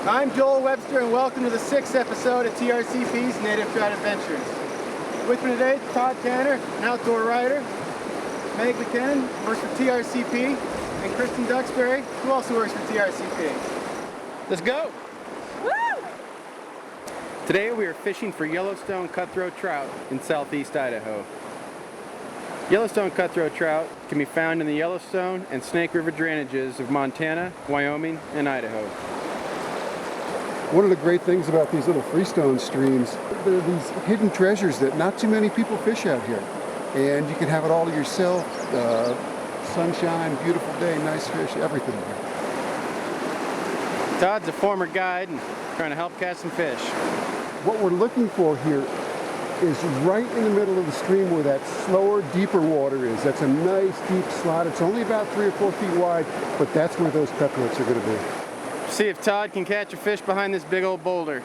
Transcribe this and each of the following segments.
I'm Joel Webster and welcome to the 6th episode of TRCP's Native Trout Adventures. With me today, Todd, an outdoor writer, McKinnon, works for TRCP, and Christen Duxbury, who also works for TRCP. Let's go! Woo! Today we are fishing for Yellowstone cutthroat trout in southeast Idaho. Yellowstone cutthroat trout can be found in the Yellowstone and Snake River drainages of Montana, Wyoming, and Idaho. One of the great things about these little freestone streams, there are these hidden treasures that not too many people fish out here. And you can have it all to yourself, sunshine, beautiful day, nice fish, everything. Todd's a former guide and trying to help catch some fish. What we're looking for here is right in the middle of the stream where that slower, deeper water is. That's a nice deep slot. It's only about 3 or 4 feet wide, but that's where those cutthroats are going to be. See if Todd can catch a fish behind this big old boulder.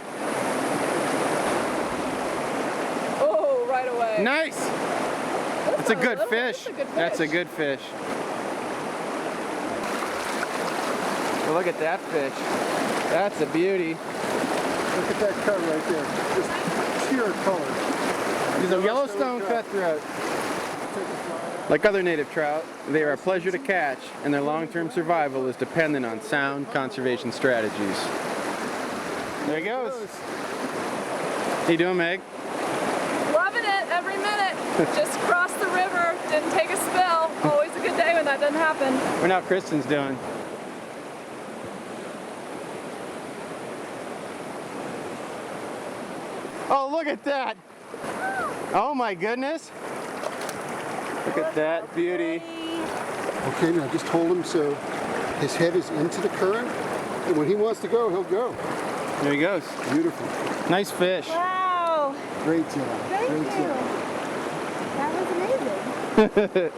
Oh, right away. Nice! That's a good fish. That's a good fish. Well, look at that fish. That's a beauty. Look at that cut right there. Just pure color. He's a Yellowstone cutthroat. Like other native trout, they are a pleasure to catch, and their long-term survival is dependent on sound conservation strategies. There he goes. How you doing, Meg? Loving it every minute. Just crossed the river, didn't take a spill. Always a good day when that doesn't happen. We're now Christen's doing. Oh, look at that! Oh my goodness! Look at that beauty. Okay, now just hold him so his head is into the current, and when he wants to go, he'll go. There he goes. Beautiful. Nice fish. Wow. Great job. Thank Great you. job. That was amazing.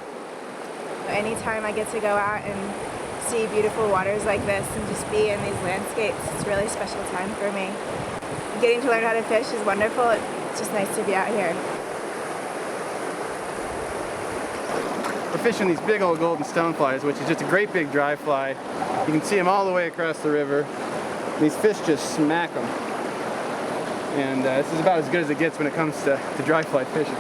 Anytime I get to go out and see beautiful waters like this and just be in these landscapes, it's a really special time for me. Getting to learn how to fish is wonderful. It's just nice to be out here. We're fishing these big old golden stoneflies, which is just a great big dry fly. You can see them all the way across the river. These fish just smack them. And this is about as good as it gets when it comes to dry fly fishing.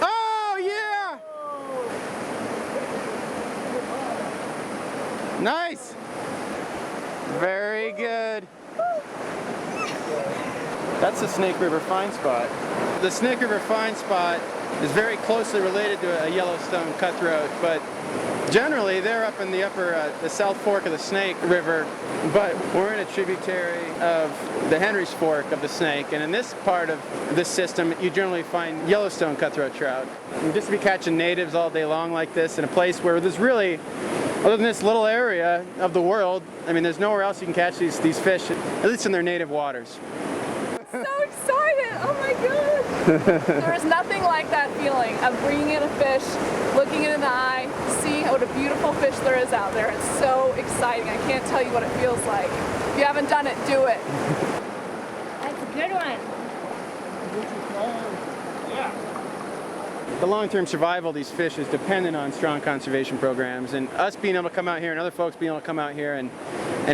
Oh yeah! Nice! Very good. That's the Snake River Fine Spot. The Snake River Fine Spot is very closely related to a Yellowstone cutthroat, but generally they're up in the the South Fork of the Snake River, but we're in a tributary of the Henry's Fork of the Snake, and in this part of this system you generally find Yellowstone cutthroat trout. And just to be catching natives all day long like this in a place where there's really, other than this little area of the world, I mean, there's nowhere else you can catch these fish, at least in their native waters. So excited. Oh my God. There is nothing like that feeling of bringing in a fish, looking it in the eye, seeing what a beautiful fish there is out there. It's so exciting. I can't tell you what it feels like. If you haven't done it, do it. That's a good one. The long-term survival of these fish is dependent on strong conservation programs, and us being able to come out here and other folks being able to come out here and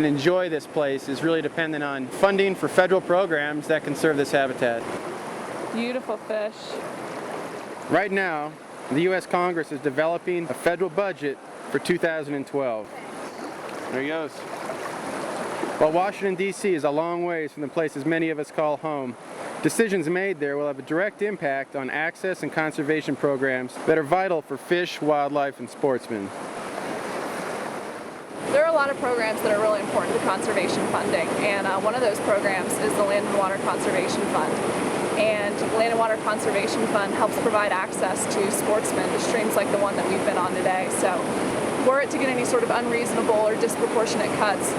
enjoy this place is really dependent on funding for federal programs that conserve this habitat. Beautiful fish. Right now, the U.S. Congress is developing a federal budget for 2012. There he goes. While Washington, D.C. is a long ways from the places many of us call home, decisions made there will have a direct impact on access and conservation programs that are vital for fish, wildlife, and sportsmen. There are a lot of programs that are really important to conservation funding, and one of those programs is the Land and Water Conservation Fund. And Land and Water Conservation Fund helps provide access to sportsmen to streams like the one that we've been on today. So were it to get any sort of unreasonable or disproportionate cuts,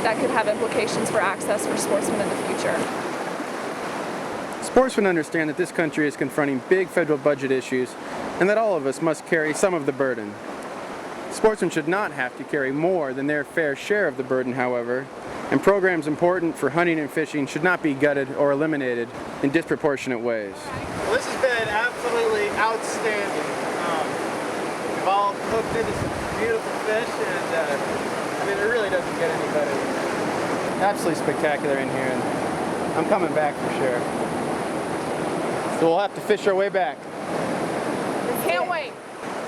that could have implications for access for sportsmen in the future. Sportsmen understand that this country is confronting big federal budget issues and that all of us must carry some of the burden. Sportsmen should not have to carry more than their fair share of the burden, however, and programs important for hunting and fishing should not be gutted or eliminated in disproportionate ways. Well, this has been absolutely outstanding. We've all hooked into some beautiful fish, and I mean, it really doesn't get any better than that. Absolutely spectacular in here, and I'm coming back for sure. So we'll have to fish our way back. Can't wait.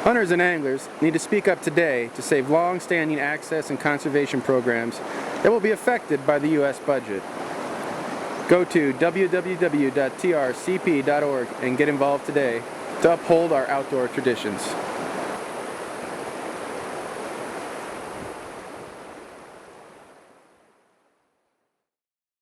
Hunters and anglers need to speak up today to save long-standing access and conservation programs that will be affected by the U.S. budget. Go to www.trcp.org and get involved today to uphold our outdoor traditions.